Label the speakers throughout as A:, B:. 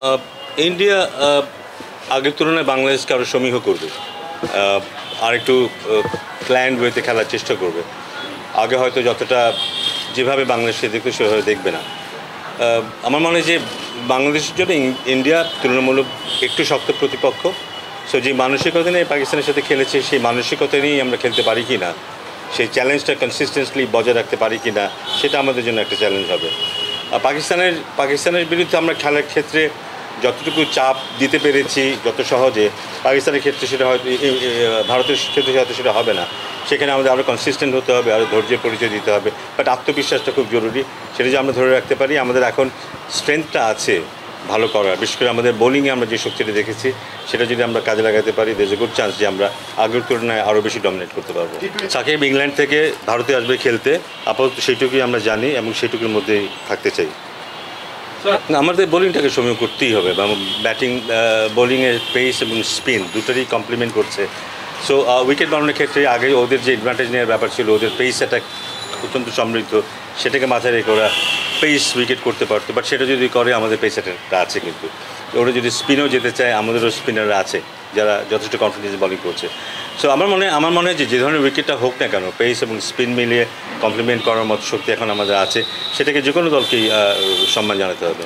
A: আহ, India আগের তুলনায় বাংলাদেশকে আরও সমীহ করবে, আর একটু প্ল্যান্ড ওয়েতে খেলার চেষ্টা করবে। আগে হয়তো যতটা যেভাবে বাংলাদেশে দেখতে সেভাবে দেখবে না। আমার মনে হয় যে বাংলাদেশের জন্য ইন্ডিয়া তুলনামূলক একটু শক্ত প্রতিপক্ষ। সো যে মানসিকতা নিয়ে পাকিস্তানের সাথে খেলেছে, সেই মানসিকতা নিয়েই আমরা খেলতে পারি কি না, সেই চ্যালেঞ্জটা কনসিস্টেন্টলি বজায় রাখতে পারি কি না, সেটা আমাদের জন্য একটা চ্যালেঞ্জ হবে। পাকিস্তানের বিরুদ্ধে আমরা খেলার ক্ষেত্রে যতটুকু চাপ দিতে পেরেছি যত সহজে, পাকিস্তানের ক্ষেত্রে সেটা হয়তো ভারতের ক্ষেত্রে হয়তো সেটা হবে না। সেখানে আমাদের আরও কনসিস্টেন্ট হতে হবে, আরও ধৈর্যের পরিচয় দিতে হবে। বাট আত্মবিশ্বাসটা খুব জরুরি, সেটা যে আমরা ধরে রাখতে পারি। আমাদের এখন স্ট্রেংথটা আছে ভালো করার, বিশেষ করে আমাদের বোলিংয়ে আমরা যে শক্তিটা দেখেছি সেটা যদি আমরা কাজে লাগাতে পারি, there is a good chance যে আমরা আগের তুলনায় আরও বেশি ডমিনেট করতে পারবো। সাকিব ইংল্যান্ড থেকে ভারতে আসবে খেলতে, আপাতত সেইটুকুই আমরা জানি এবং সেইটুকুর মধ্যেই থাকতে চাই। আমাদের বোলিংটাকে সমীহ করতেই হবে, বা বোলিংয়ের পেস এবং স্পিন দুটোরই কমপ্লিমেন্ট করছে। সো উইকেট বানানোর ক্ষেত্রে আগে ওদের যে অ্যাডভান্টেজ নেওয়ার ব্যাপার ছিল, ওদের পেস অ্যাটাক অত্যন্ত সমৃদ্ধ, সেটাকে মাথায় রেখে ওরা পেস উইকেট করতে পারতো। বাট সেটা যদি করে, আমাদের পেস অ্যাটাকটা আছে, কিন্তু ওরা যদি স্পিনও যেতে চায়, আমাদেরও স্পিনাররা আছে যারা যথেষ্ট কনফিডেন্স বোলিং করছে। সো আমার মনে হয় যে ধরনের উইকেটটা হোক না কেন, পেস এবং স্পিন মিলিয়ে কমপ্লিমেন্ট করার মতো শক্তি এখন আমাদের আছে। সেটাকে যে কোনো দলকেই সম্মান জানাতে হবে।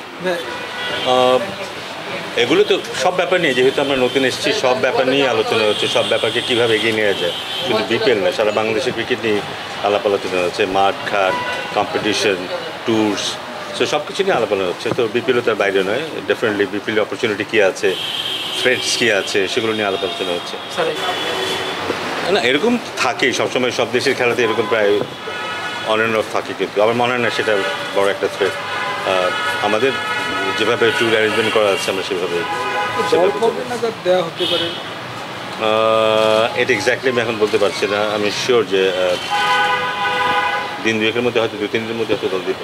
A: এগুলো তো সব ব্যাপার নিয়ে, যেহেতু আমরা নতুন এসেছি, সব ব্যাপার নিয়ে আলোচনা হচ্ছে, সব ব্যাপারকে কীভাবে এগিয়ে নেওয়া যায়। শুধু বিপিএল না, সারা বাংলাদেশের ক্রিকেট নিয়ে আলাপ আলোচনা হচ্ছে, মাঠ ঘাট, কম্পিটিশন, ট্যুরস, সো সব কিছু নিয়ে আলোচনা হচ্ছে। তো বিপিএলও তার বাইরে নয়। ডেফিনেটলি বিপিএল অপরচুনিটি কী আছে, থ্রেটস কী আছে, সেগুলো নিয়ে আলাপ আলোচনা হচ্ছে। না, এরকম থাকে সবসময়, সব দেশের খেলাতে এরকম প্রায় অন অ্যান্ড অফ থাকে, কিন্তু আমার মনে হয় না সেটা বড় একটা থ্রেট। আমাদের যেভাবে ট্যুর অ্যারেঞ্জমেন্ট করা আছে, আমরা সেভাবে
B: দেওয়া হতে পারে।
A: এটা এক্স্যাক্টলি আমি এখন বলতে পারছি না। আমি শিওর যে দিন দুয়েকের মধ্যে, হয়তো 2-3 দিনের মধ্যে হয়তো দল দিবে।